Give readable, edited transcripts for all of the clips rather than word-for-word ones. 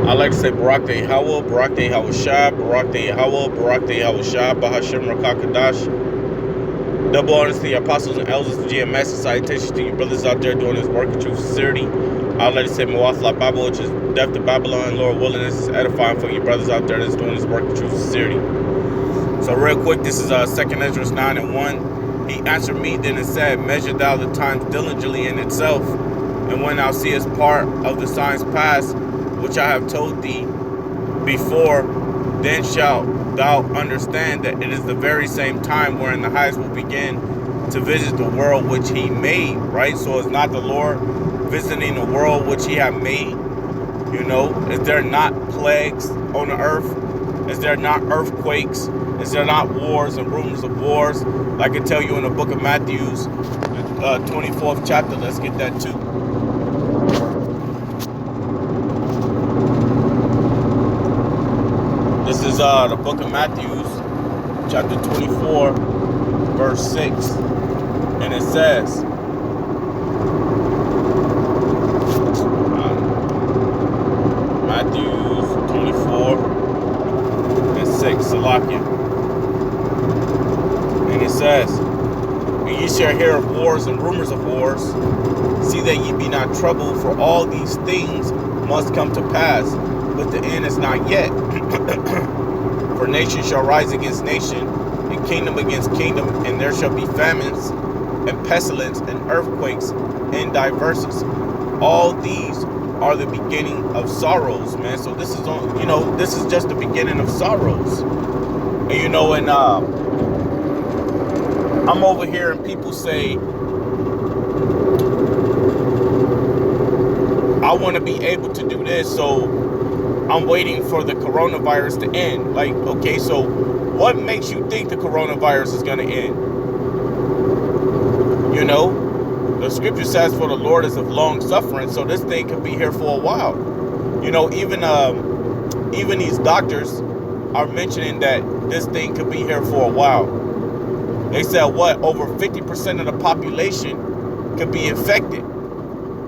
I like to say Barak Day Howell, Barak Day Howell Shah, Barak Day Howell, Barak Day Howell Shah, Bahashim Rakakadash. Double honors to the apostles and elders of GMS. Salutations to you brothers out there doing this work in true sincerity. I'd like to say Mawafla Bible, which is death to Babylon. Lord willing, this is edifying for you brothers out there that's doing this work in true sincerity. So real quick, this is 2nd Ezra 9 and 1. He answered me then and said, measure thou the times diligently in itself, and when thou seest part of the signs past, which I have told thee before, then shalt thou understand that it is the very same time wherein the highest will begin to visit the world which he made, right? So it's not the Lord visiting the world which he had made. You know, is there not plagues on the earth? Is there not earthquakes? Is there not wars and rumors of wars? I can tell you in the book of Matthew's 24th chapter. Let's get that too. This is the book of Matthew's chapter 24, verse 6. And it says, Matthew's 24 and 6, Salakia. And it says, and ye shall hear of wars and rumors of wars. See that ye be not troubled, for all these things must come to pass, but the end is not yet. For nation shall rise against nation, and kingdom against kingdom, and there shall be famines, and pestilence, and earthquakes, and diverses. All these are the beginning of sorrows, man. So this is on, you know, this is just the beginning of sorrows. And you know, and I'm over here and people say, I want to be able to do this, so I'm waiting for the coronavirus to end. Like, okay, so what makes you think the coronavirus is going to end? You know, the scripture says for the Lord is of long suffering, so this thing could be here for a while. You know, even these doctors are mentioning that this thing could be here for a while. They said over 50% of the population could be infected,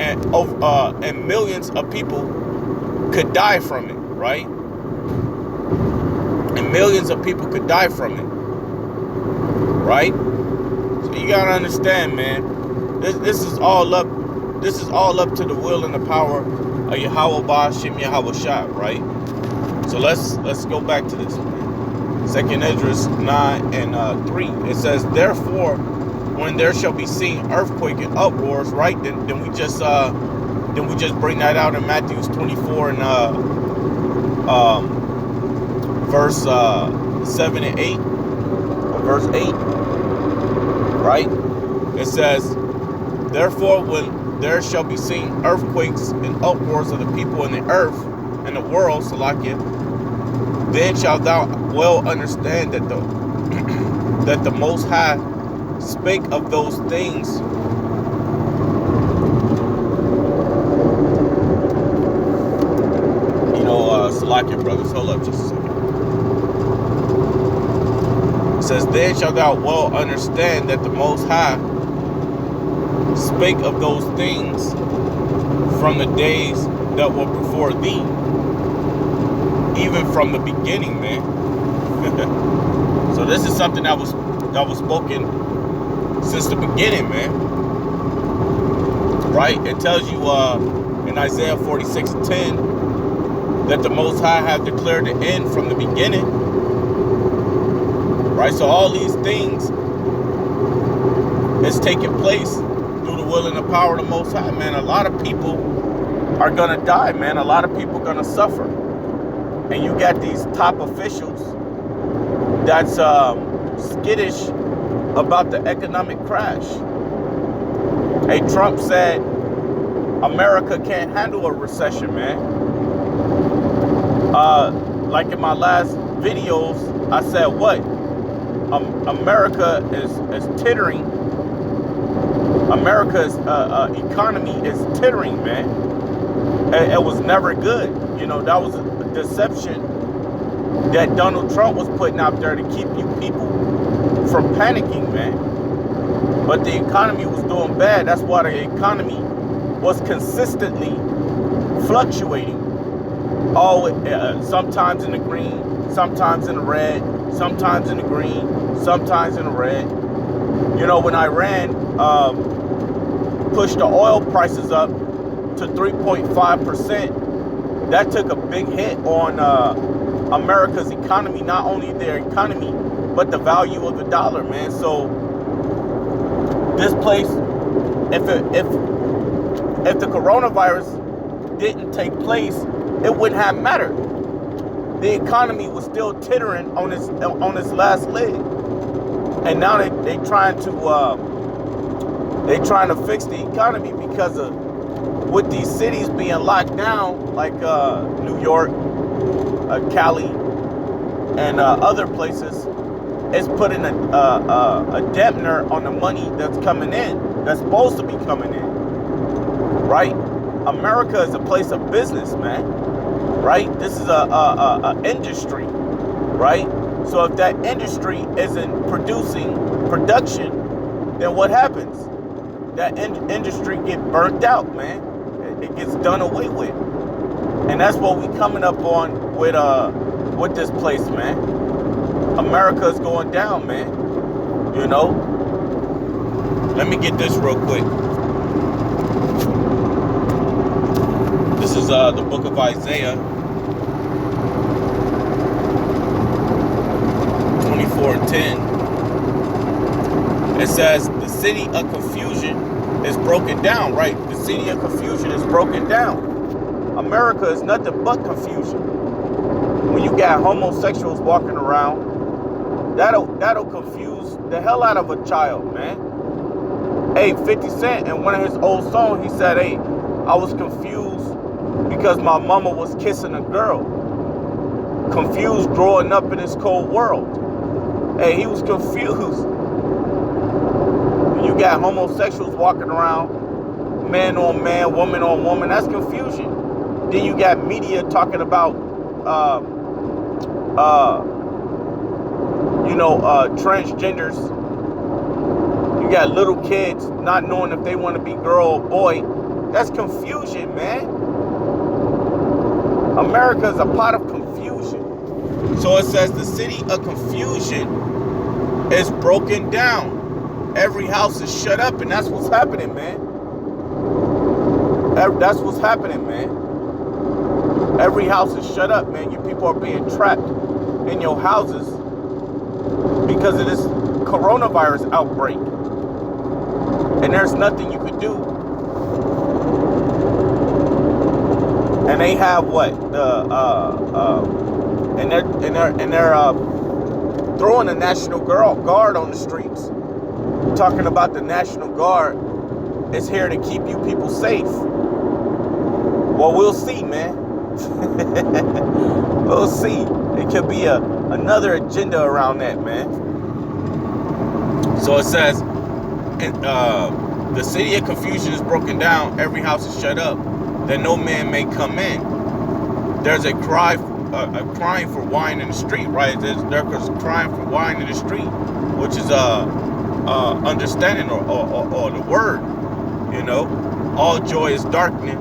and millions of people could die from it, right? And millions of people could die from it, right? So you gotta understand, man. This is all up. This is all up to the will and the power of Yahweh Ba'Shem Yahweh Shah, right? So let's go back to this, man. 2nd Ezra 9 and 3. It says, therefore, when there shall be seen earthquake and uproars, right? Then we just bring that out in Matthew's 24 and verse 7 and 8, or verse 8, right? It says, therefore, when there shall be seen earthquakes and uproars of the people in the earth and the world, Salakia, then shalt thou well understand that the Most High spake of those things Salakia, brothers, hold up just a second. It says, then shalt thou well understand that the Most High spake of those things from the days that were before thee, even from the beginning, man. So this is something that was spoken since the beginning, man. Right? It tells you in Isaiah 46:10 that the Most High have declared the end from the beginning. Right? So all these things is taking place through the will and the power of the Most High, man. A lot of people are gonna die, man. A lot of people are gonna suffer. And you got these top officials that's skittish about the economic crash. Hey, Trump said America can't handle a recession, man. Like in my last videos, I said what? America is tittering. America's economy is tittering, man. It was never good. You know, that was a deception that Donald Trump was putting out there to keep you people from panicking, man. But the economy was doing bad. That's why the economy was consistently fluctuating. Oh, sometimes in the green, sometimes in the red, sometimes in the green, sometimes in the red. You know, when Iran pushed the oil prices up to 3.5%, that took a big hit on America's economy, not only their economy, but the value of the dollar, man. So this place, if the coronavirus didn't take place, it wouldn't have mattered. The economy was still tittering on its last leg, and now they trying to fix the economy because of with these cities being locked down, like New York, Cali, and other places. It's putting a dampener on the money that's coming in, that's supposed to be coming in, right? America is a place of business, man, right? This is a industry, right? So if that industry isn't producing production, then what happens? That industry get burnt out, man. It gets done away with, and that's what we coming up on with this place, man. America is going down, man. You know. Let me get this real quick. This is the book of Isaiah 24:10. It says, the city of confusion is broken down, right? The city of confusion is broken down. America is nothing but confusion. When you got homosexuals walking around, that'll confuse the hell out of a child, man. Hey, 50 Cent, in one of his old songs, he said, hey, I was confused because my mama was kissing a girl. Confused growing up in this cold world. Hey, he was confused. When you got homosexuals walking around, man on man, woman on woman, that's confusion. Then you got media talking about, transgenders. You got little kids not knowing if they want to be girl or boy. That's confusion, man. America is a pot of confusion. So it says the city of confusion is broken down. Every house is shut up, and that's what's happening, man. That's what's happening, man. Every house is shut up, man. You people are being trapped in your houses because of this coronavirus outbreak. And there's nothing you could do. And they have what? And they're throwing the National Guard on the streets. Talking about the National Guard is here to keep you people safe. Well, we'll see, man. We'll see. It could be another agenda around that, man. So it says, the city of confusion is broken down. Every house is shut up, that no man may come in. There's a crying for wine in the street, right? There's crying for wine in the street, which is understanding or the word, you know. All joy is darkened.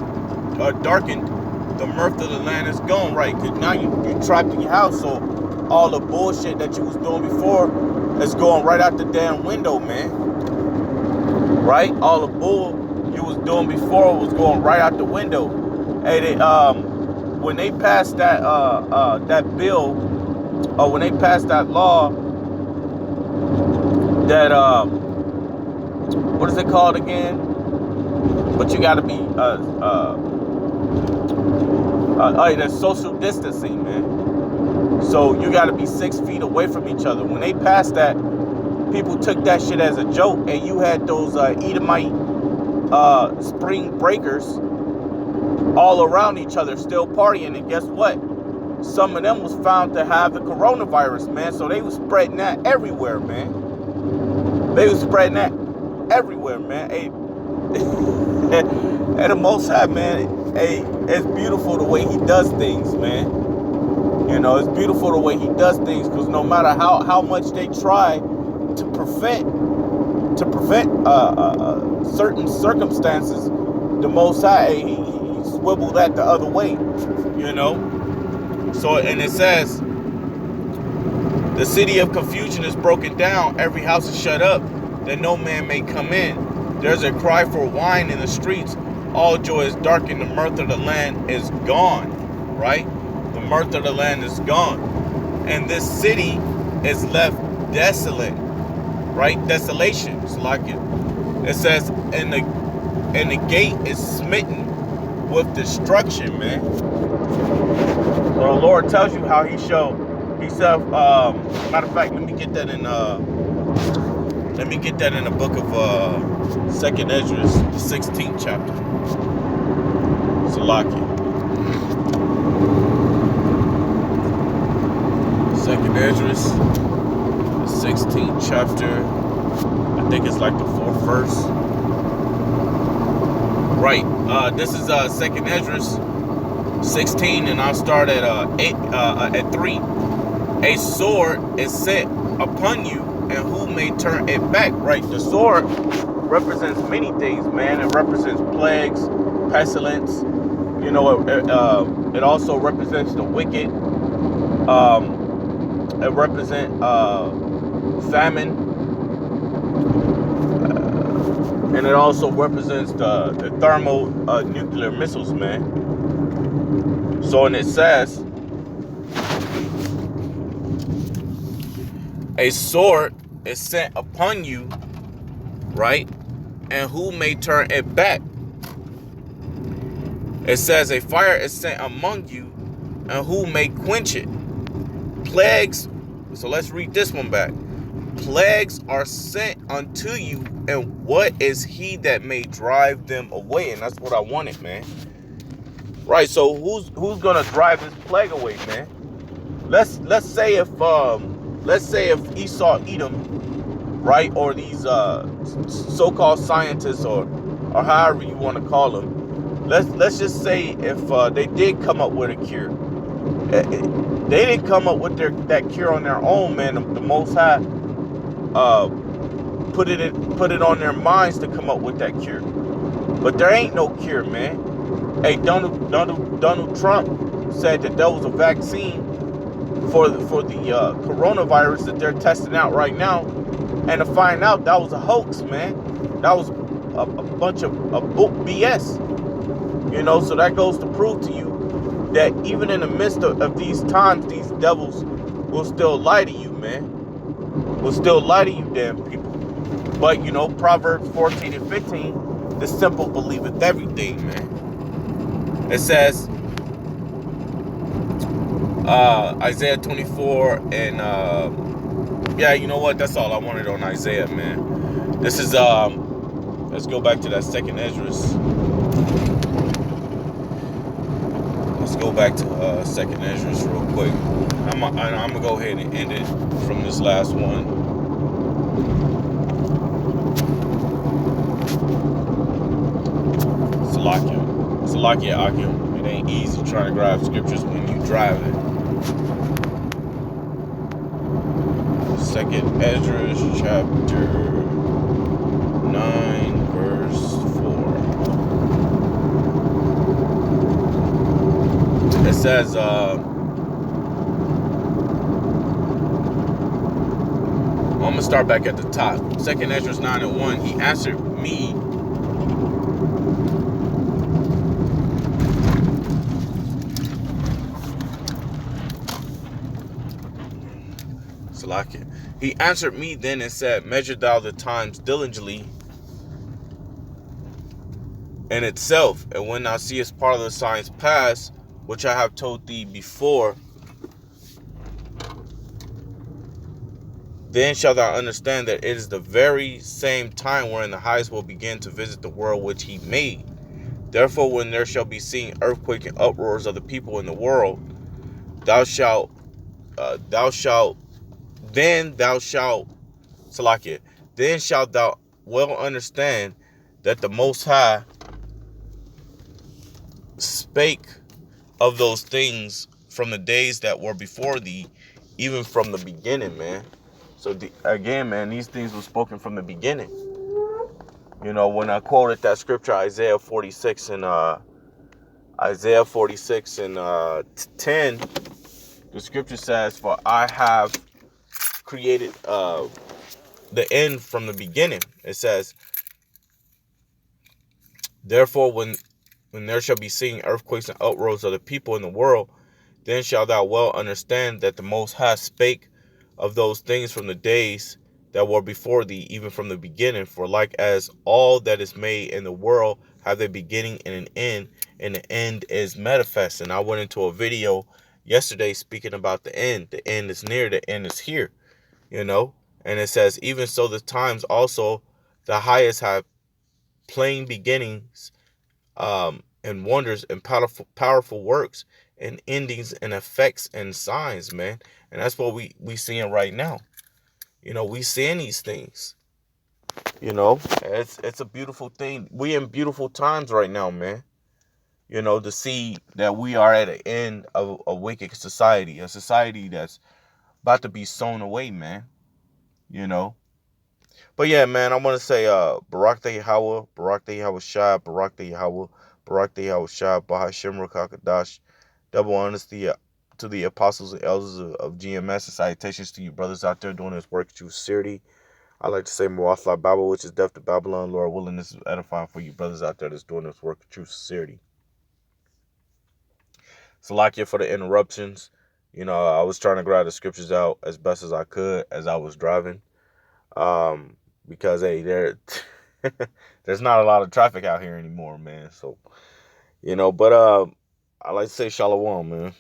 The mirth of the land is gone, right? Because now you're trapped in your house, so all the bullshit that you was doing before is going right out the damn window, man. Right? All the bull you was doing before was going right out the window. Hey, when they passed that bill, or when they passed that law, that what is it called again? But you got to be that's social distancing, man. So you got to be 6 feet away from each other. When they passed that, people took that shit as a joke, and you had those Edomite spring breakers all around each other, still partying. And guess what? Some of them was found to have the coronavirus, man. So they was spreading that everywhere, man. They was spreading that everywhere, man. Hey, and the Most High, man, hey, it's beautiful the way he does things, man. You know, it's beautiful the way he does things, because no matter how much they try to prevent certain circumstances, the Most High, he swiveled that the other way, you know. So, and it says, the city of confusion is broken down. Every house is shut up, that no man may come in. There's a cry for wine in the streets. All joy is darkened. The mirth of the land is gone. Right? The mirth of the land is gone. And this city is left desolate. Right? Desolation. It's like it says, and the gate is smitten with destruction, man. So the Lord tells you how he showed himself. Matter of fact, let me get that in the book of 2nd Esdras, the 16th chapter. Salakia. 2nd Esdras, the 16th chapter. I think it's like the 4th verse. Right. This is 2nd Esdras 16, and I'll start at 3. A sword is set upon you, and who may turn it back? Right. The sword represents many things, man. It represents plagues, pestilence. You know, it also represents the wicked. It represents famine. And it also represents the thermal nuclear missiles, man. So, and it says, a sword is sent upon you, right? And who may turn it back? It says, a fire is sent among you, and who may quench it? Plagues. So let's read this one back. Plagues are sent unto you, and what is he that may drive them away? And that's what I wanted, man. Right. So who's gonna drive this plague away, man? Let's say if Esau, Edom, right, or these so-called scientists, or however you want to call them, let's just say if they did come up with a cure. They didn't come up with that cure on their own, man. The Most High put it on their minds to come up with that cure. But there ain't no cure, man. Hey, Donald Trump said that there was a vaccine for the coronavirus that they're testing out right now, and to find out that was a hoax, man. That was a bunch of book BS. You know, so that goes to prove to you that even in the midst of these times, these devils will still lie to you, man. Will still lie to you, damn people. But, you know, Proverbs 14 and 15, the simple believeth everything, man. It says, Isaiah 24 and, yeah, you know what? That's all I wanted on Isaiah, man. This is, let's go back to that 2nd Esdras. Let's go back to 2nd Esdras real quick. I'm gonna go ahead and end it from this last one. Salakia Akim. It ain't easy trying to grab scriptures when you driving. 2nd Esdras chapter 9 verse 4. It says, I'm going to start back at the top. 2nd Esdras 9 and 1. He answered me. Salakia. He answered me then and said, measure thou the times diligently in itself, and when thou seest part of the signs pass, which I have told thee before, then shalt thou understand that it is the very same time wherein the highest will begin to visit the world which he made. Therefore, when there shall be seen earthquake and uproars of the people in the world, thou shalt, Salakia, then shalt thou well understand that the Most High spake of those things from the days that were before thee, even from the beginning, man. So again, man, these things were spoken from the beginning. You know, when I quoted that scripture, Isaiah 46 and 10, The scripture says, "For I have created the end from the beginning." It says, "Therefore, when there shall be seen earthquakes and uproars of the people in the world, then shalt thou well understand that the Most High spake of those things from the days that were before thee, even from the beginning. For like as all that is made in the world have a beginning and an end, and the end is manifest." And I went into a video yesterday speaking about the end. The end is near, the end is here, you know. And it says, "Even so the times also the highest have plain beginnings, and wonders and powerful works and endings and effects and signs," man. And that's what we seeing right now. You know, we seeing these things. You know, it's a beautiful thing. We in beautiful times right now, man. You know, to see that we are at the end of a wicked society, a society that's about to be sown away, man. You know. But yeah, man, I want to say Barak the Yahweh, Barak the Yahweh Shai, Barak the Yahweh, Barak the Yahweh Shai, Bahashim Rakakadash. Double honesty to the apostles and elders of GMS, and salutations to you brothers out there doing this work with true sincerity. I like to say Muwathla Bible, which is death to Babylon. Lord willing, this is edifying for you brothers out there that's doing this work with true sincerity. Salakia for the interruptions. You know, I was trying to grab the scriptures out as best as I could as I was driving. Because hey, there's not a lot of traffic out here anymore, man. So, you know, but I like to say shalom, man.